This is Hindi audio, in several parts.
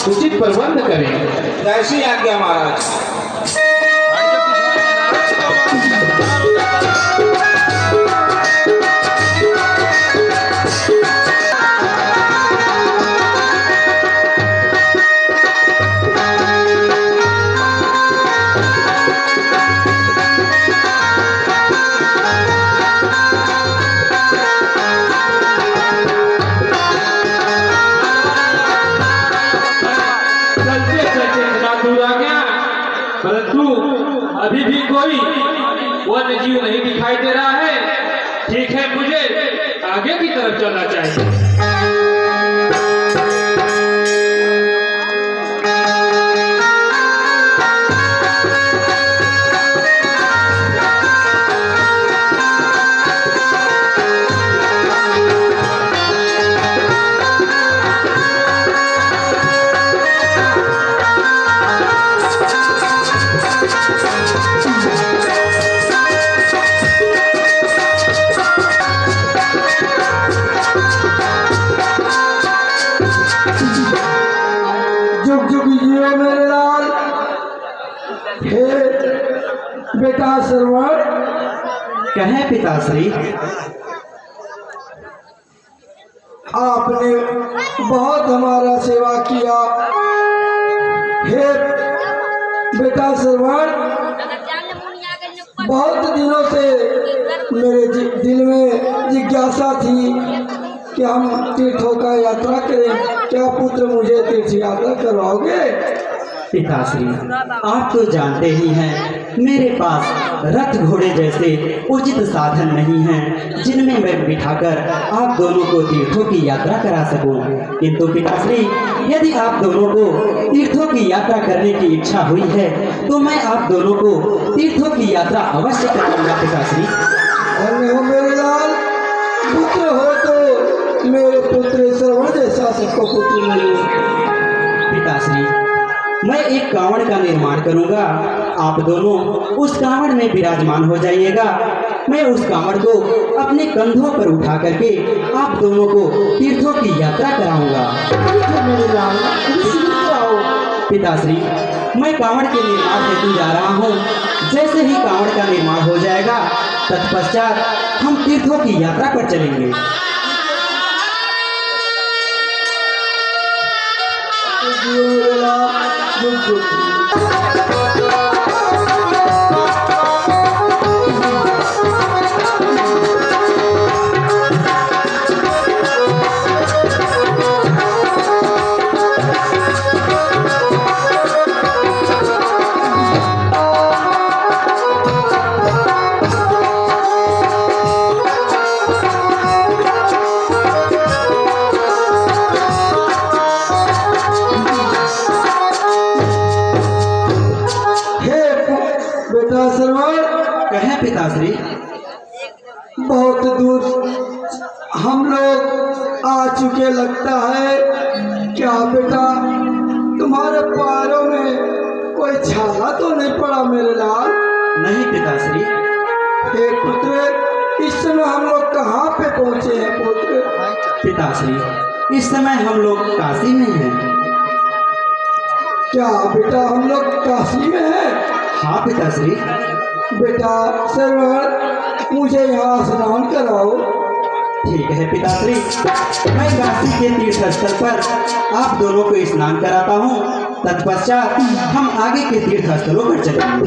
उचित प्रबंध करें। जैसी आज्ञा महाराज। परंतु अभी भी कोई वन्य जीव नहीं दिखाई दे रहा है। ठीक है, मुझे आगे की तरफ चलना चाहिए। जुग जुग जियो मेरे लाल। हे बेटा श्रवण। कहे पिताश्री। आपने बहुत हमारा सेवा किया। हे बेटा श्रवण, बहुत दिनों से मेरे दिल में जिज्ञासा थी कि हम तीर्थों का यात्रा करें। क्या पुत्र मुझे तीर्थ यात्रा करवाओगे? पिताश्री, आप तो जानते ही हैं मेरे पास रथ घोड़े जैसे उचित साधन नहीं हैं जिनमें मैं बिठाकर आप दोनों को तीर्थों की यात्रा करा सकूं। किंतु पिताश्री, यदि आप दोनों को तीर्थों की यात्रा करने की इच्छा हुई है तो मैं आप दोनों को तीर्थों की यात्रा अवश्य कराऊंगा। पिताश्री, धन्य हो मेरे लाल। पुत्र हो तो मेरे पुत्र श्रवण जैसा सबको पुत्र मिले। पिताश्री, मैं एक कांवड़ का निर्माण करूंगा। आप दोनों उस कांवड़ में विराजमान हो जाइएगा। मैं उस कांवड़ को अपने कंधों पर उठा करके आप दोनों को तीर्थों की यात्रा कराऊंगा। मेरे लाल, पिताश्री, मैं कांवड़ के निर्माण हेतु जा रहा हूँ। जैसे ही कांवड़ का निर्माण हो जाएगा तत्पश्चात हम तीर्थों की यात्रा पर चलेंगे। बेटा श्रवण। कहे पिताश्री। बहुत दूर हम लोग आ चुके लगता है। क्या बेटा तुम्हारे पैरों में कोई छाला तो नहीं पड़ा मेरे लाल? नहीं पिताश्री। हे पुत्र, इस समय हम लोग कहाँ पे पहुँचे हैं पुत्र? पिताश्री, इस समय हम लोग काशी में हैं। क्या बेटा हम लोग काशी में हैं? हाँ पिताश्री। बेटा श्रवण, मुझे यहाँ स्नान कराओ। ठीक है पिताश्री, मैं काशी के तीर्थ स्थल पर आप दोनों को स्नान कराता हूँ। तत्पश्चात हम आगे के तीर्थ स्थलों पर चलेंगे।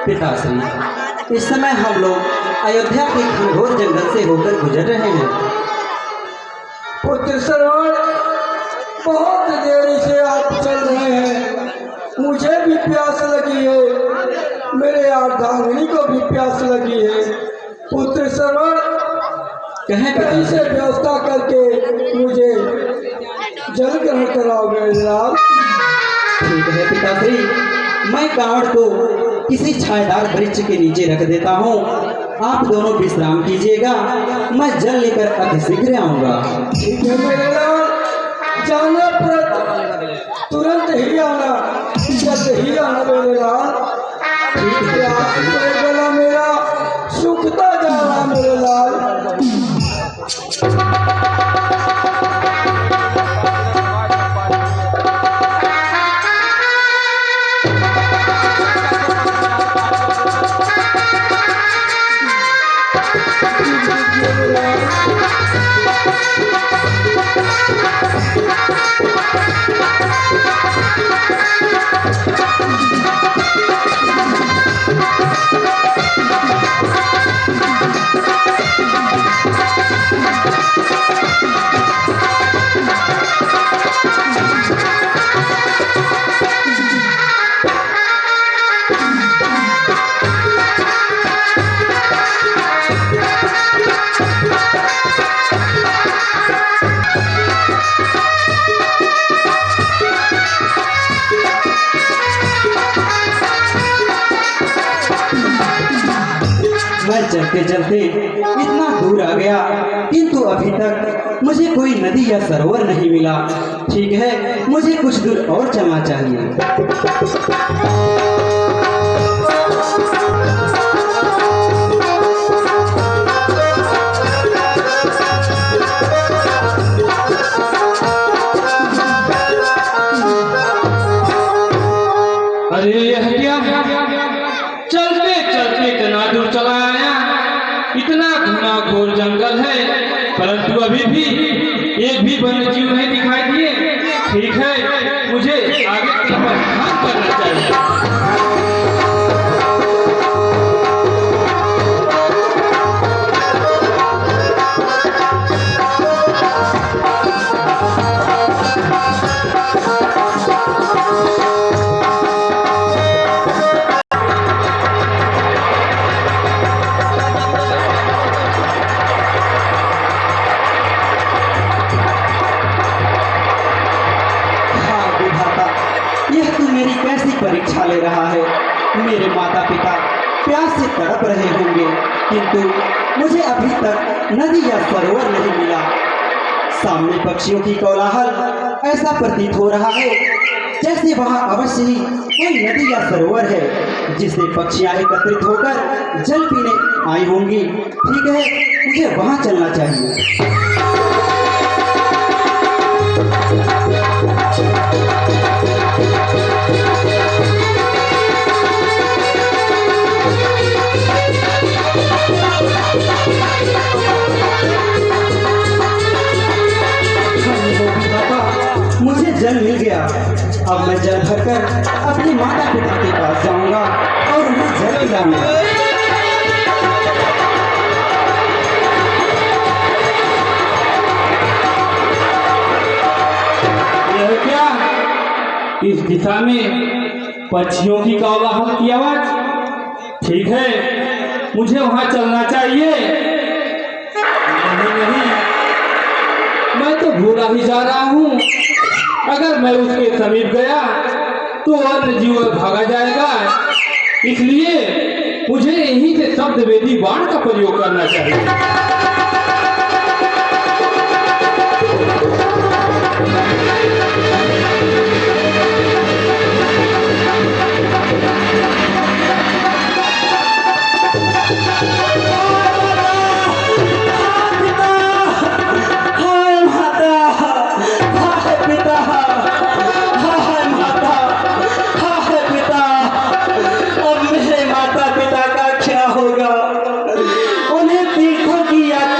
पिताश्री, इस समय हम लोग अयोध्या के घनघोर जंगल से होकर गुजर रहे हैं। पुत्र श्रवण, बहुत देरी से आप चल रहे हैं, मुझे भी प्यास लगी है, मेरे अर्धांगिनी को भी प्यास लगी है। पुत्र श्रवण, कहीं से व्यवस्था करके मुझे जल ग्रहण कराओ मेरे लाल। ठीक है पिताश्री, मैं कांवड़ को किसी छायादार वृक्ष के नीचे रख देता हूँ। आप दोनों विश्राम कीजिएगा, मैं जल लेकर अतिशीघ्र आऊँगा। ठीक है मेरे लाल, जाना तुरंत ही आना, जल्द ही आना मेरे लाल। ठीक है गला मेरा सूखता जा रहा मेरे लाल। मैं चलते चलते इतना दूर आ गया, किंतु अभी तक मुझे कोई नदी या सरोवर नहीं मिला। ठीक है, मुझे कुछ दूर और चलना चाहिए। अरे यह क्या, चलते चलते इतना दूर चला आया, इतना घना घोर जंगल है, परंतु अभी भी एक भी वन्य जीव नहीं दिखाई दिए। ठीक है, मुझे आगे की तरफ ध्यान करना चाहिए। परीक्षा ले रहा है। मेरे माता पिता प्यास से तड़प रहे होंगे, किंतु मुझे अभी तक नदी या सरोवर नहीं मिला। सामने पक्षियों की कोलाहल ऐसा प्रतीत हो रहा है जैसे वहां अवश्य ही कोई नदी या सरोवर है जिससे पक्षियां एकत्रित होकर जल पीने आई होंगी। ठीक है, मुझे वहां चलना चाहिए। मुझे जल मिल गया, अब मैं जल भरकर अपने माता पिता के पास जाऊंगा और उन्हें जल पिलाऊंगा। यह क्या, इस दिशा में पक्षियों की कोलाहल की आवाज। ठीक है, मुझे वहां चलना चाहिए। नहीं, मैं तो भूला ही जा रहा हूँ। अगर मैं उसके समीप गया तो वन्य जीव भागा जाएगा, इसलिए मुझे यहीं से शब्द वेदी बाण का प्रयोग करना चाहिए। उन्हें तीर्थों की यात्रा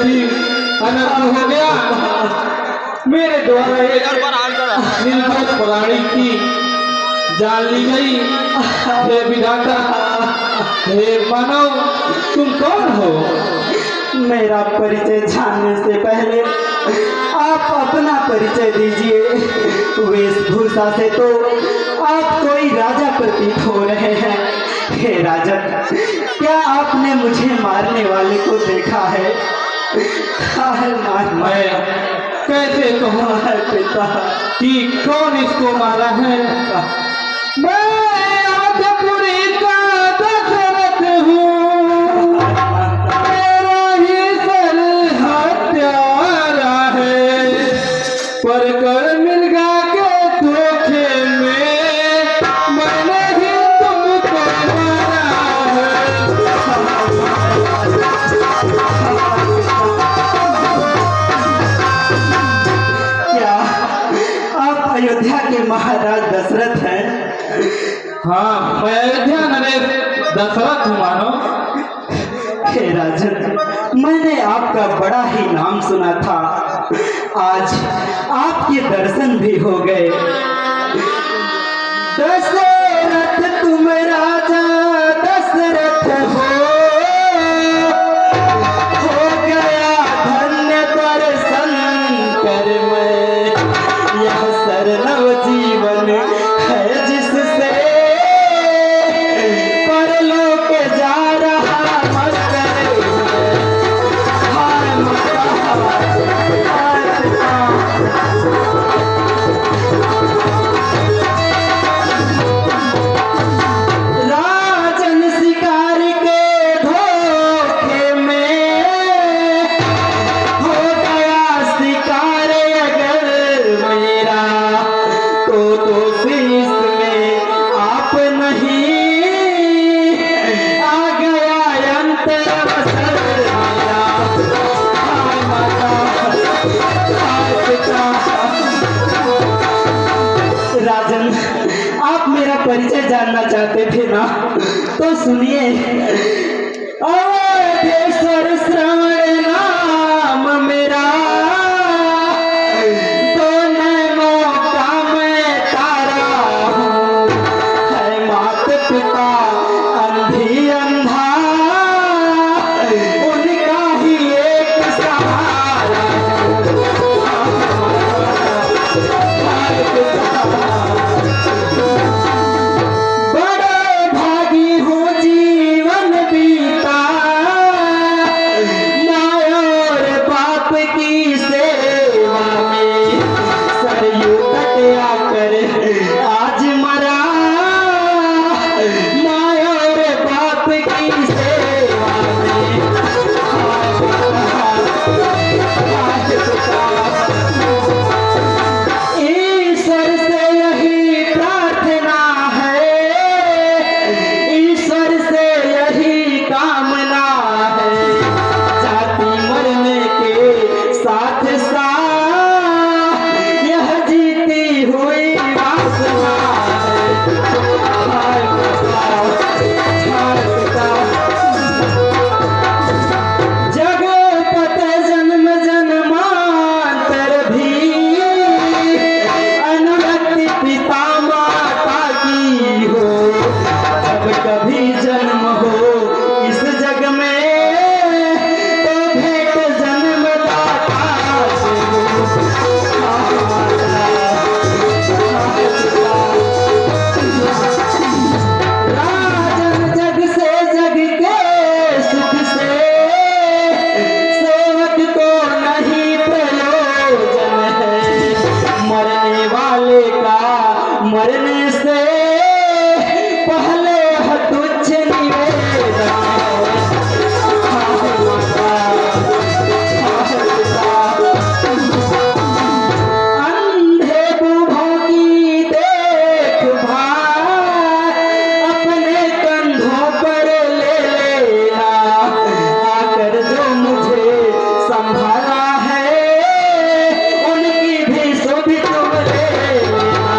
की अनर्थ हो गया। मेरे द्वारा एक निर्दोष प्राणी की जान ली गई। हे विधाता, हे मानव, तुम कौन हो? मेरा परिचय जानने से पहले आप अपना परिचय दीजिए। वेशभूषा से तो आप कोई राजा प्रतीत हो रहे हैं। हे राजन, क्या आपने मुझे मारने वाले को देखा है? मैं कैसे कहूँ पिता कि कौन इसको मारा है? मैं आदपुरी का दशरथ हूँ, मेरा ही सर हत्यारा है, पर कर मिर्गा के धोखे में मैंने ही तुमको मारा है। क्या आप अयोध्या के महाराज दशरथ हैं? हाँ, मैं अयोध्या नरेश दशरथ हूँ मानो। हे राजन, मैंने आपका बड़ा ही नाम सुना था। आज आपके दर्शन भी हो गए। दशरथ तुम राजा दशरथ हो गया धन्य दर्शन कर मैं। यह सरलव जीवन है जिससे परलोक जा रहा मकर। हाय माता, हाय पिता। राजन शिकार के धोखे में हो गया शिकार अगर मेरा, तो शीश में आप नहीं आ गया अंतर अवसर मेरा। हाय माता, हाय पिता। राजन, आप मेरा परिचय जानना चाहते थे ना, तो सुनिए। अवधेश्वर श्रवण नाम मेरा, तो नैनों का मैं तारा हूँ। है मात पिता अंधी अंधा, उनका ही एक सहारा हूँ। हाय पिता, बड़े भागी हूँ जीवन बीता, माँ और बाप की सेवा में सरयू तट आकर आज मरा। माँ और बाप की सेवा में हाय पिता, ईश्वर से यही प्रार्थना है, ईश्वर से यही कामना है। जाति मरने के साथ साथ यह जीती हुई वासना है। हाय पिता, हाय पिता। जगत जन्म जन्मांतर भी अनुरक्ति पिता माता की हो। जब कभी जन्म हो इस जग में, तो भेंट जन्मदाता से हो। हाय माता, हाय पिता। राजन जग से जग के सुख से सेवक को नहीं प्रयोजन है। मरने वाले का मरने से पहले यह तुच्छ निवेदन है। हाय माता, हाय पिता। अंधे बूढ़ों की देखभाल अपने कंधों पर ले लेना। आकर जो मुझे संभाला है, उनकी भी सुधि तुम ले लेना।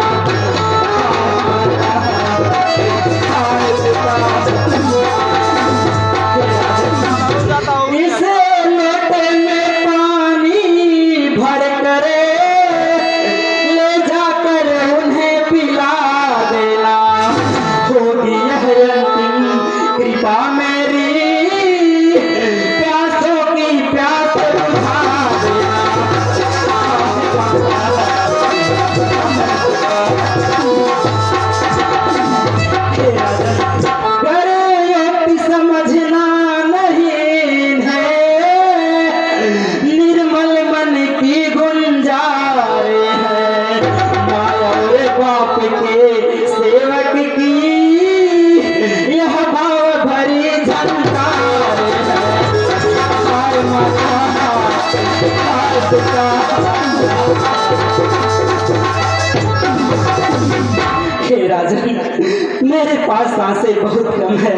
राजन, मेरे पास सांसें बहुत कम है।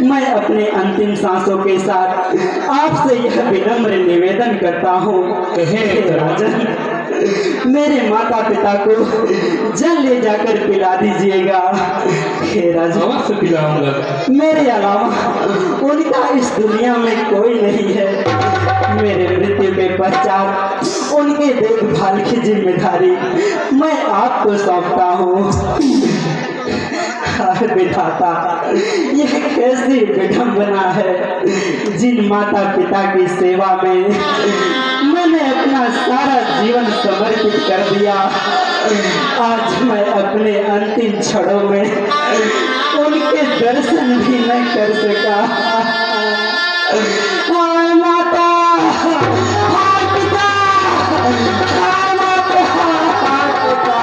मैं अपने अंतिम सांसों के साथ आपसे यह विनम्र निवेदन करता हूँ, हे राजन, मेरे माता पिता को जल ले जाकर पिला दीजिएगा। हे राजन, अवश्य पिलाऊंगा। मेरे अलावा उनका इस दुनिया में कोई नहीं है। मेरे मृत्यु के पश्चात उनके देखभाल की जिम्मेदारी मैं आपको सौंपता हूँ। विधाता, यह कैसी विडंबना है। जिन माता पिता की सेवा में मैंने अपना सारा जीवन समर्पित कर दिया, आज मैं अपने अंतिम क्षणों में उनके दर्शन भी नहीं कर सका। हाय माता, हाय पिता, हाय माता, हाय पिता।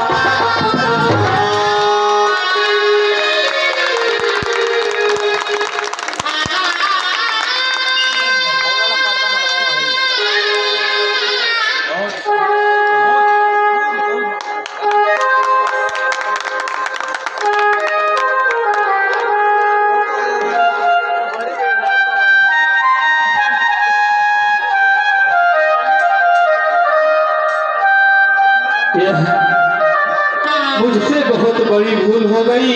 मुझसे बहुत बड़ी भूल हो गई।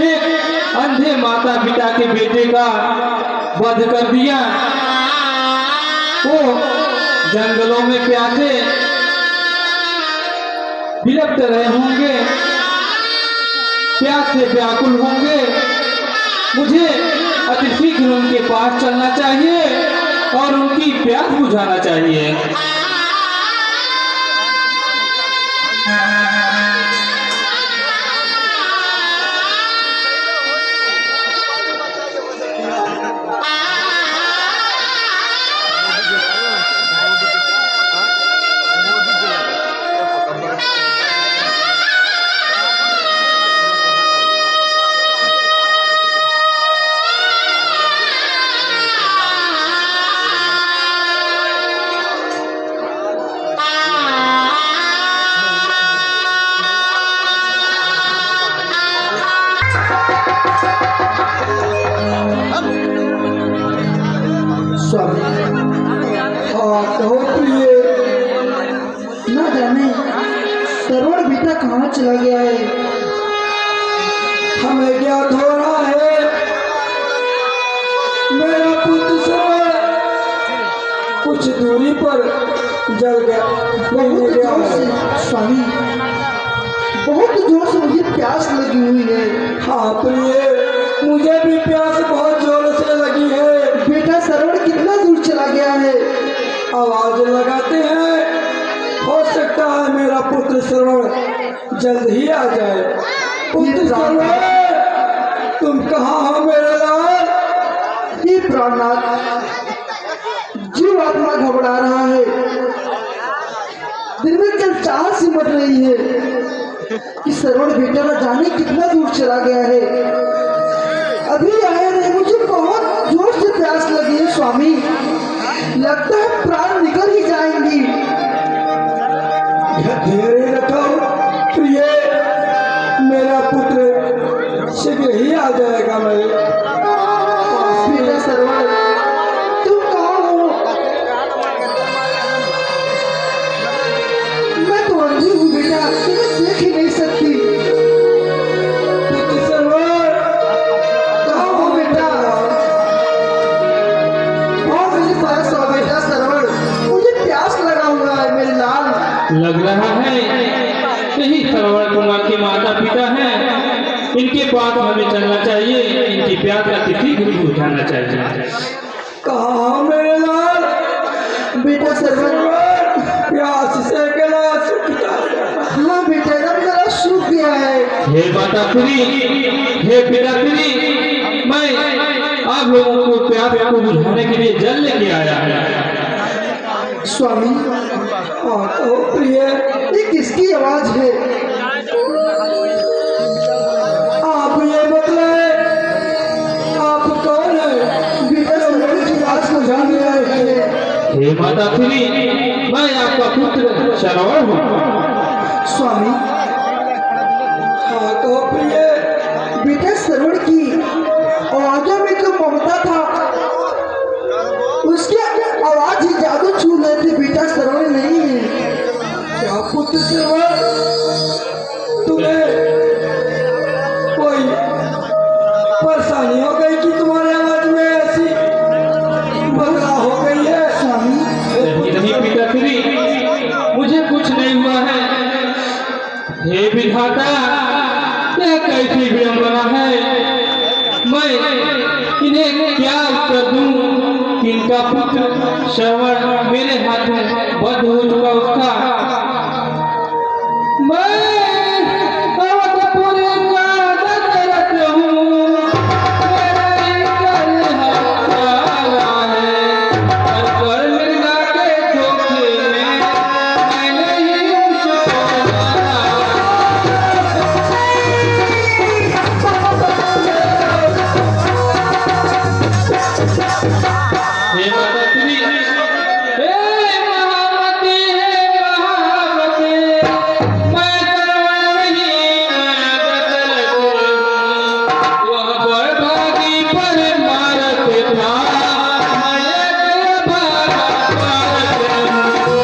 एक अंधे माता पिता के बेटे का वध कर दिया। वो जंगलों में प्यासे बिलप रहे होंगे, प्यास से व्याकुल होंगे। मुझे अति शीघ्र उनके पास चलना चाहिए और उनकी प्यास बुझाना चाहिए। स्वामी, कहो प्रिय, न जाने सरवण बेटा कहाँ चला गया है। हमें ज्ञात हो रहा है मेरा पुत्र सरवण कुछ दूरी पर जल गया, बहुत गया जोर से है। स्वामी, बहुत जोर से मुझे प्यास लगी हुई है। हाँ प्रिय, मुझे भी प्यास बहुत जोर से लगी है। बेटा सरवण कितना दूर चला गया है। आवाज लगाते हैं, हो सकता है मेरा पुत्र सरवण जल्द ही आ जाए। पुत्र सरवण, तुम कहाँ हो मेरे लाल? ये प्राणनाथ, जीव आत्मा घबरा रहा है। दिल में कल चाह सिमट रही है कि सरवण बेटा न जाने कितना दूर चला गया है। अभी आया नहीं, मुझे बहुत जोर से प्यास लगी है स्वामी। लगता है प्राण निकल ही जाएंगी। धीरे रखो प्रिय, मेरा पुत्र शीघ्र ही आ जाएगा। बेटा सरवण, तुम कहाँ हो? मैं तो अंधी हूँ बेटा, तुम्हें देख ही नहीं सकती। पुत्र सरवण, कहाँ हो बेटा? और मेरे पास आओ बेटा सरवण, मुझे प्यास लगा हुआ है मेरे लाल। लग रहा है यही सरवण कुमार के माता पिता हैं। इनके पास हमें चलना चाहिए, इनकी प्यास का किसी भी बुझाना चाहिए। कहाँ हो मेरे लाल? बेटा सरवण, प्यास से गला सूखता है। हाँ बेटा, एकदम गला सूख गया है। हे माता श्री, हे पिता श्री, मैं आप लोगों को प्यास को बुझाने के लिए जल लेके आया है। स्वामी, कहो प्रिय, ये किसकी आवाज है? आप ये बतलाए, आप कौन है? बेटा सरवण की आवाज को जान रहे हैं। हे माता श्री, मैं आपका पुत्र सरवण हूँ। स्वामी, हाँ हे विधाता, यह कैसी विडंबना है। मैं इन्हें क्या उत्तर दूं कि इनका पुत्र श्रवण मेरे हाथों बंद हो चुका उसका। मैं अवधपुर का दशरथ हूँ, मेरा इनकर हत्यारा है। और कर मृगा के धोखे में मैं नहीं छोड़ा। हे माताश्री, हे महामती, हे महावती, मैं श्रवण नहीं, मैं दशरथ हूँ। वह बड़भागी पर मारत था, मैं एक भागा मारत हूँ।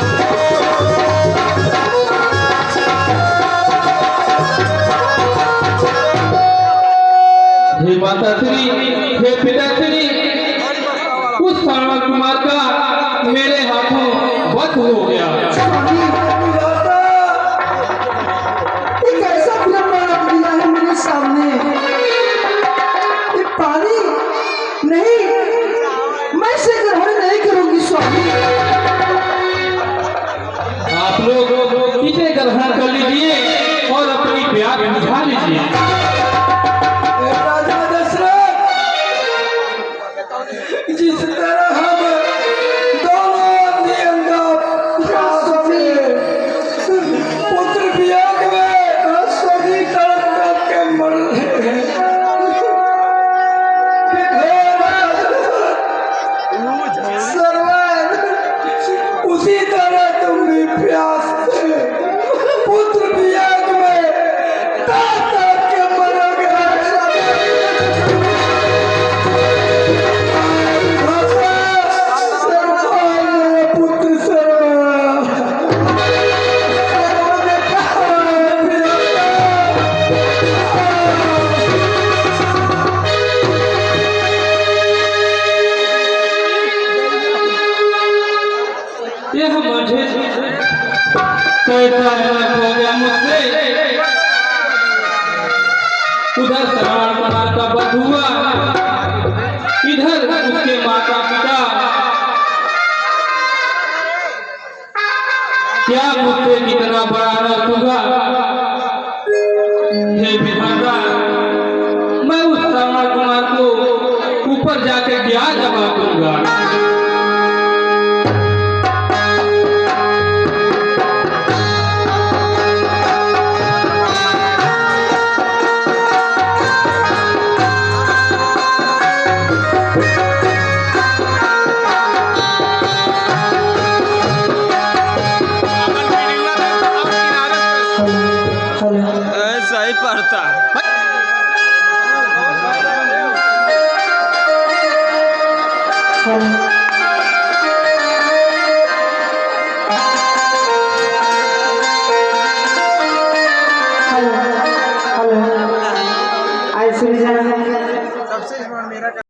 हे माताश्री, हे पिताश्री, उस श्रवण कुमार का मेरे हाथों वध हो गया। स्वामी, एक ऐसा विडंबना दिया है मेरे सामने। ये पानी नहीं, मैं इसे ग्रहण नहीं करूंगी स्वामी। आप लोग इसे ग्रहण कर लीजिए और अपनी प्यास बुझा लीजिए। राजा दशरथ, जिस तरह हम दोनों नियंगा पुत्र वियोग में सभी तड़प तड़प के मर रहे हैं, सरवर, उसी तरह तुम भी प्यास से पुत्र वियोग में तड़प तड़प के मरोगे। पुत्र यह मुझे कैसा हो गया मुझसे। उधर श्रवण कुमार का वध हुआ, इधर उसके माता पिता। क्या मुझसे कितना बड़ा नर्क हुआ। हे विधाता, मैं उस श्रवण कुमार को ऊपर जाके क्या जवाब दूंगा। ऐसा ही पड़ता है। हेलो, आई सुनी जाना